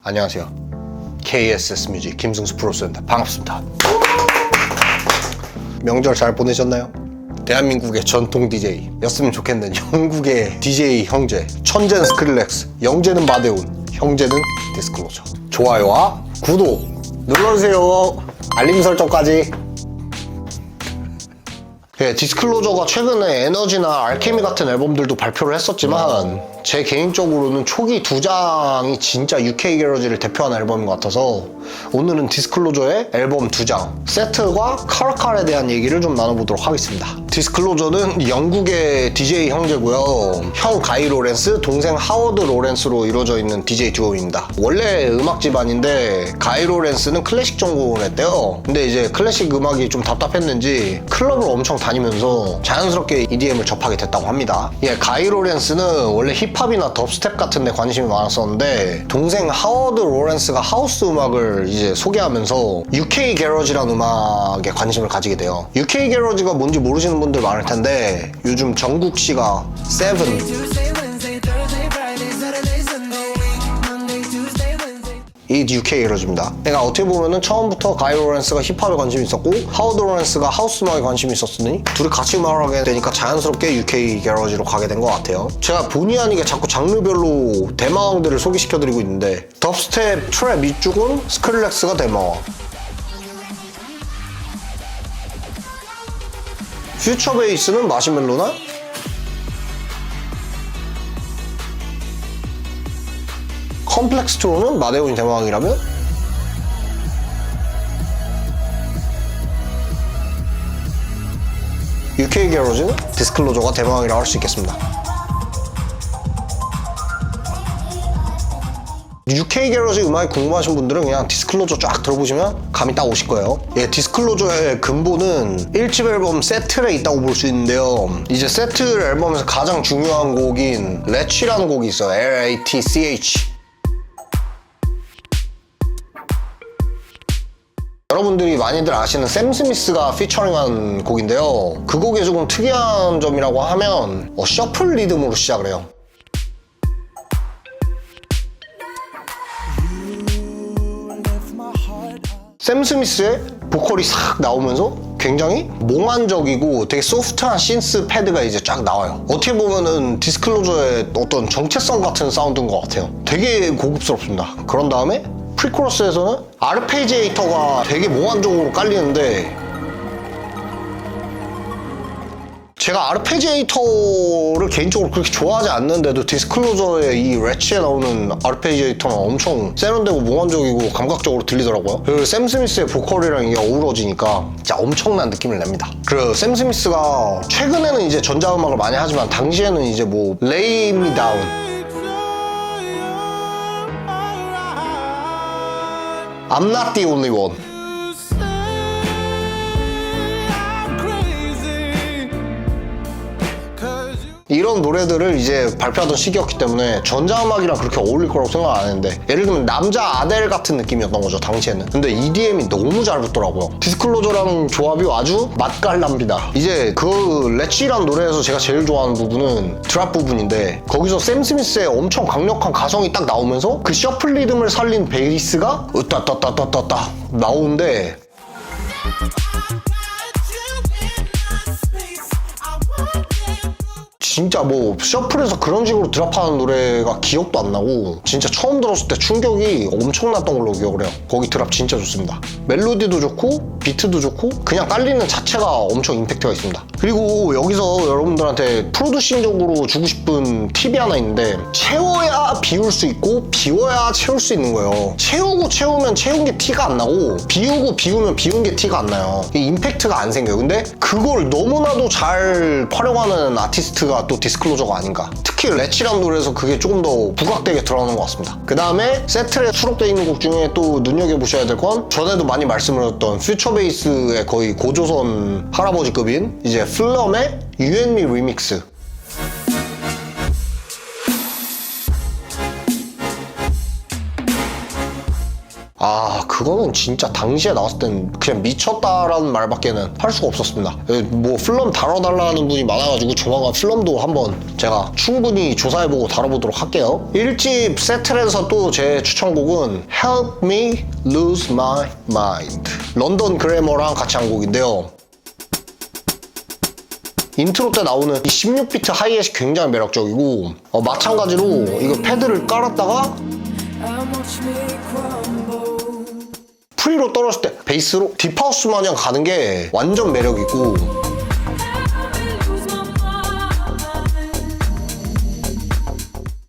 안녕하세요. KSS 뮤직 김승수 프로듀서입니다. 반갑습니다. 명절 잘 보내셨나요? 대한민국의 전통 DJ였으면 좋겠는 영국의 DJ 형제, 천재는 스크릴렉스, 영재는 마데온, 형제는 디스클로저. 좋아요와 구독 눌러주세요. 알림 설정까지. 예, 디스클로저가 최근에 에너지나 알케미 같은 앨범들도 발표를 했었지만 제 개인적으로는 초기 두 장이 진짜 UK 게러지를 대표하는 앨범인 것 같아서 오늘은 디스클로저의 앨범 두 장, 세트과 카라칼에 대한 얘기를 좀 나눠보도록 하겠습니다. 디스클로저는 영국의 DJ 형제고요. 형 가이 로렌스, 동생 하워드 로렌스로 이루어져 있는 DJ 듀오입니다. 원래 음악 집안인데 가이 로렌스는 클래식 전공을 했대요. 근데 이제 클래식 음악이 좀 답답했는지 클럽을 엄청 다니면서 자연스럽게 EDM을 접하게 됐다고 합니다. 예, 가이 로렌스는 원래 힙합이나 덥스텝 같은 데 관심이 많았었는데 동생 하워드 로렌스가 하우스 음악을 이제 소개하면서 UK 게러지라는 음악에 관심을 가지게 돼요. UK 게러지가 뭔지 모르시는 분들 많을 텐데 요즘 정국씨가 세븐, 이 UK 게러지입니다. 그러니까 어떻게 보면은 처음부터 가이 로렌스가 힙합에 관심이 있었고 하워드 로렌스가 하우스 음악에 관심이 있었으니 둘이 같이 음악을 하게 되니까 자연스럽게 UK 게러지로 가게 된 것 같아요. 제가 본의 아니게 자꾸 장르별로 대마왕들을 소개시켜드리고 있는데 덥스텝, 트랩 이쪽은 스크릴렉스가 대마왕, 퓨처 베이스는 마시멜로나, 컴플렉스트로는 마데온이 대마왕이라면 UK 게러지는 디스클로저가 대마왕이라고 할 수 있겠습니다. UK 게러지 음악이 궁금하신 분들은 그냥 디스클로저 쫙 들어보시면 감이 딱 오실 거예요. 예, 디스클로저의 근본은 1집 앨범 세틀에 있다고 볼 수 있는데요. 이제 세틀 앨범에서 가장 중요한 곡인 렛치라는 곡이 있어요. LATCH. 여러분들이 많이들 아시는 샘 스미스가 피처링한 곡인데요. 그 곡의 조금 특이한 점이라고 하면 셔플 리듬으로 시작을 해요. 샘 스미스의 보컬이 싹 나오면서 굉장히 몽환적이고 되게 소프트한 신스 패드가 이제 쫙 나와요. 어떻게 보면은 디스클로저의 어떤 정체성 같은 사운드인 것 같아요. 되게 고급스럽습니다. 그런 다음에 프리코러스에서는 아르페지에이터가 되게 몽환적으로 깔리는데 제가 아르페지에이터를 개인적으로 그렇게 좋아하지 않는데도 디스클로저의 이 렛치에 나오는 아르페지에이터는 엄청 세련되고 몽환적이고 감각적으로 들리더라고요. 그리고 샘 스미스의 보컬이랑 이게 어우러지니까 진짜 엄청난 느낌을 냅니다. 그리고 샘 스미스가 최근에는 이제 전자음악을 많이 하지만 당시에는 이제 뭐 Lay Me Down, I'm Not The Only One, 이런 노래들을 이제 발표하던 시기였기 때문에 전자음악이랑 그렇게 어울릴 거라고 생각 안 했는데 예를 들면 남자 아델 같은 느낌이었던 거죠 당시에는. 근데 EDM이 너무 잘 붙더라고요. 디스클로저랑 조합이 아주 맛깔납니다. 이제 그 렛치라는 노래에서 제가 제일 좋아하는 부분은 드랍 부분인데 거기서 샘 스미스의 엄청 강력한 가성이 딱 나오면서 그 셔플 리듬을 살린 베이스가 으따따따따따따 나오는데 진짜 뭐 셔플에서 그런 식으로 드랍하는 노래가 기억도 안 나고 진짜 처음 들었을 때 충격이 엄청났던 걸로 기억을 해요. 거기 드랍 진짜 좋습니다. 멜로디도 좋고 비트도 좋고 그냥 깔리는 자체가 엄청 임팩트가 있습니다. 그리고 여기서 여러분들한테 프로듀싱적으로 주고 싶은 팁이 하나 있는데 채워야 비울 수 있고 비워야 채울 수 있는 거예요. 채우고 채우면 채운 게 티가 안 나고 비우고 비우면 비운 게 티가 안 나요. 이 임팩트가 안 생겨요. 근데 그걸 너무나도 잘 활용하는 아티스트가 또 디스클로저가 아닌가. 특히 렛치라는 노래에서 그게 조금 더 부각되게 드러나는 것 같습니다. 그 다음에 세트에 수록되어 있는 곡 중에 또 눈여겨보셔야 될 건 전에도 많이 말씀을 드렸던 퓨처 베이스의 거의 고조선 할아버지급인 이제 플럼의 You and Me 리믹스. 아, 그거는 진짜 당시에 나왔을 땐 그냥 미쳤다라는 말밖에는 할 수가 없었습니다. 뭐 플럼 다뤄달라는 분이 많아가지고 조만간 플럼도 한번 제가 충분히 조사해보고 다뤄보도록 할게요. 1집 세틀에서 또 제 추천곡은 Help Me Lose My Mind, 런던 그래머랑 같이 한 곡인데요. 인트로 때 나오는 이 16비트 하이햇이 굉장히 매력적이고, 마찬가지로 이거 패드를 깔았다가 프리로 떨어질 때 베이스로 딥하우스 마냥 가는 게 완전 매력있고,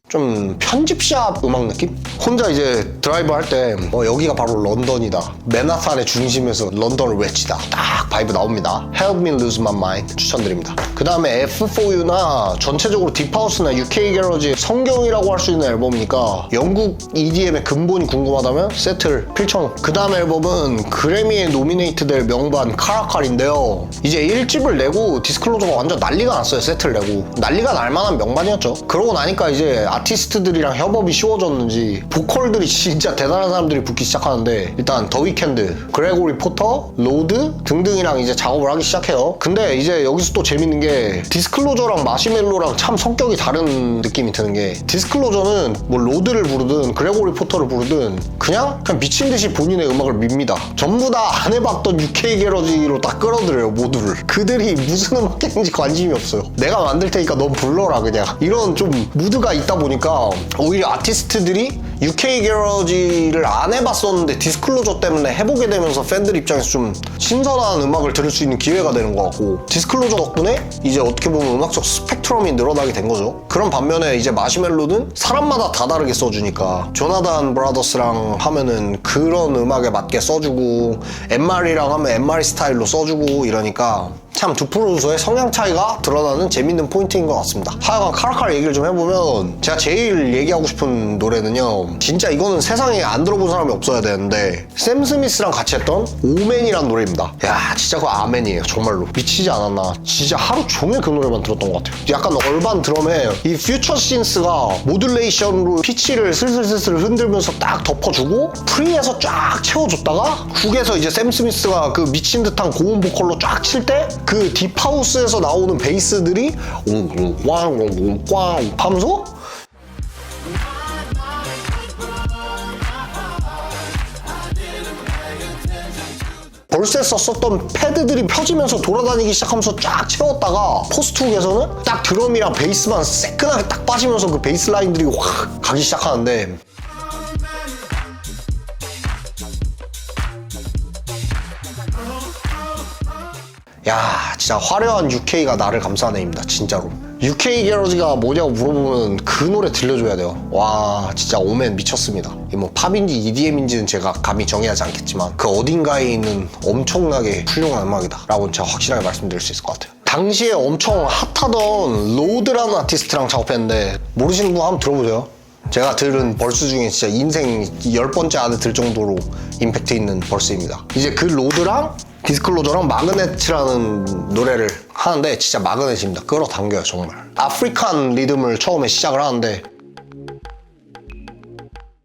좀 편집샵 음악 느낌? 혼자 이제 드라이브 할 때 여기가 바로 런던이다, 맨하탄의 중심에서 런던을 외치다, 딱 바이브 나옵니다. Help Me Lose My Mind 추천드립니다. 그 다음에 F4U나 전체적으로 딥하우스나 UK 게러지의 성경이라고 할 수 있는 앨범이니까 영국 EDM의 근본이 궁금하다면 세틀 필청. 그 다음 앨범은 그래미에 노미네이트 될 명반 카라칼인데요. 이제 1집을 내고 디스클로저가 완전 난리가 났어요. 세틀 내고 난리가 날 만한 명반이었죠. 그러고 나니까 이제 아티스트들이랑 협업이 쉬워졌는지 보컬들이 진짜 대단한 사람들이 붙기 시작하는데, 일단 더 위켄드, 그레고리 포터, 로드 등등이랑 이제 작업을 하기 시작해요. 근데 이제 여기서 또 재밌는 게 디스클로저랑 마시멜로랑 참 성격이 다른 느낌이 드는 게, 디스클로저는 뭐 로드를 부르든 그레고리 포터를 부르든 그냥 미친 듯이 본인의 음악을 밉니다. 전부 다 안 해봤던 UK 게러지로 딱 끌어들여요, 모두를. 그들이 무슨 음악 했는지 관심이 없어요. 내가 만들 테니까 넌 불러라 그냥. 이런 좀 무드가 있다 보니까 오히려 아티스트들이 UK 게러지를 안 해봤었는데 디스클로저 때문에 해보게 되면서 팬들 입장에서 좀 신선한 음악을 들을 수 있는 기회가 되는 것 같고, 디스클로저 덕분에 이제 어떻게 보면 음악적 스펙트럼이 늘어나게 된 거죠. 그런 반면에 이제 마시멜로는 사람마다 다 다르게 써주니까, 조나단 브라더스랑 하면은 그런 음악에 맞게 써주고, 엠마리랑 하면 엠마리 스타일로 써주고 이러니까 참 두 프로듀서의 성향 차이가 드러나는 재밌는 포인트인 것 같습니다. 하여간 카라칼 얘기를 좀 해보면, 제가 제일 얘기하고 싶은 노래는요, 진짜 이거는 세상에 안 들어본 사람이 없어야 되는데 샘 스미스랑 같이 했던 오맨이란 노래입니다. 야, 진짜 그거 아멘이에요. 정말로 미치지 않았나. 진짜 하루 종일 그 노래만 들었던 것 같아요. 약간 얼반 드럼에 이 퓨처 신스가 모듈레이션으로 피치를 슬슬슬슬 흔들면서 딱 덮어주고 프리에서 쫙 채워줬다가 훅에서 이제 샘 스미스가 그 미친 듯한 고음 보컬로 쫙 칠 때 그 딥하우스에서 나오는 베이스들이 꽝꽝꽝 하면서 벌스에서 썼던 패드들이 펴지면서 돌아다니기 시작하면서 쫙 채웠다가 포스트훅에서는 딱 드럼이랑 베이스만 새끈하게 딱 빠지면서 그 베이스 라인들이 확 가기 시작하는데, 야, 진짜 화려한 UK가 나를 감싸네입니다. 진짜로. UK 게러지가 뭐냐고 물어보면 그 노래 들려줘야 돼요. 와, 진짜 오맨 미쳤습니다. 뭐 팝인지 EDM인지는 제가 감히 정의하지 않겠지만 그 어딘가에 있는 엄청나게 훌륭한 음악이다 라고는 제가 확실하게 말씀드릴 수 있을 것 같아요. 당시에 엄청 핫하던 로드라는 아티스트랑 작업했는데, 모르시는 분 한번 들어보세요. 제가 들은 벌스 중에 진짜 인생 10번째 안에 들 정도로 임팩트 있는 벌스입니다. 이제 그 로드랑 디스클로저랑 마그넷이라는 노래를 하는데 진짜 마그넷입니다. 끌어당겨요 정말. 아프리칸 리듬을 처음에 시작을 하는데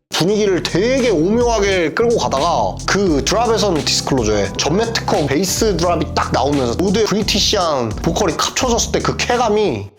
분위기를 되게 오묘하게 끌고 가다가 그 드랍에서는 디스클로저에 전매 특허 베이스 드랍이 딱 나오면서 모두의 브리티시한 보컬이 합쳐졌을 때 그 쾌감이,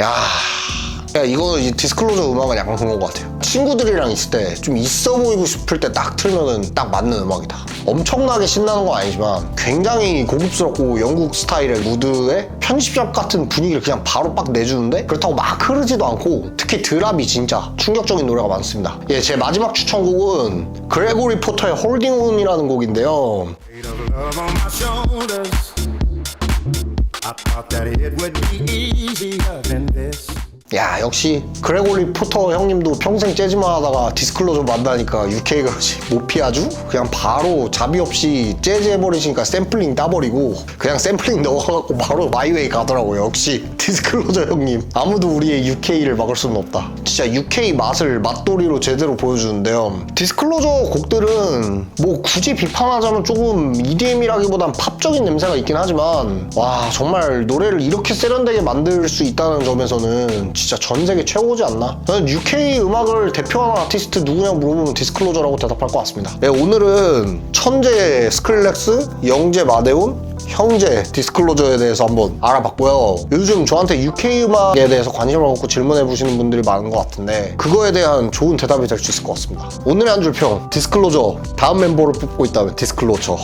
야, 이거는 이 디스클로저 음악은 약간 그런 것 같아요. 친구들이랑 있을 때 좀 있어 보이고 싶을 때 딱 틀면은 딱 맞는 음악이다. 엄청나게 신나는 건 아니지만 굉장히 고급스럽고 영국 스타일의 무드에 편집샵 같은 분위기를 그냥 바로 빡 내주는데, 그렇다고 막 흐르지도 않고, 특히 드랍이 진짜 충격적인 노래가 많습니다. 예, 제 마지막 추천곡은 그레고리 포터의 홀딩 온이라는 곡인데요. 야, 역시 그레고리 포터 형님도 평생 재즈만 하다가 디스클로저 만나니까 UK 그러지 못 피하죠? 그냥 바로 자비 없이 재즈 해버리시니까 샘플링 따버리고 그냥 샘플링 넣어갖고 바로 마이웨이 가더라고요. 역시 디스클로저 형님. 아무도 우리의 UK를 막을 수는 없다. 진짜 UK 맛을 맛돌이로 제대로 보여주는데요. 디스클로저 곡들은 뭐 굳이 비판하자면 조금 EDM이라기보단 팝적인 냄새가 있긴 하지만 와, 정말 노래를 이렇게 세련되게 만들 수 있다는 점에서는 진짜 전 세계 최고지 않나? 저는 UK 음악을 대표하는 아티스트 누구냐 물어보면 디스클로저라고 대답할 것 같습니다. 네, 오늘은 천재 스크릴렉스, 영재 마데온, 형제 디스클로저에 대해서 한번 알아봤고요. 요즘 저한테 UK 음악에 대해서 관심을 갖고 질문해 보시는 분들이 많은 것 같은데 그거에 대한 좋은 대답이 될 수 있을 것 같습니다. 오늘의 한 줄 평, 디스클로저 다음 멤버를 뽑고 있다면 디스클로저.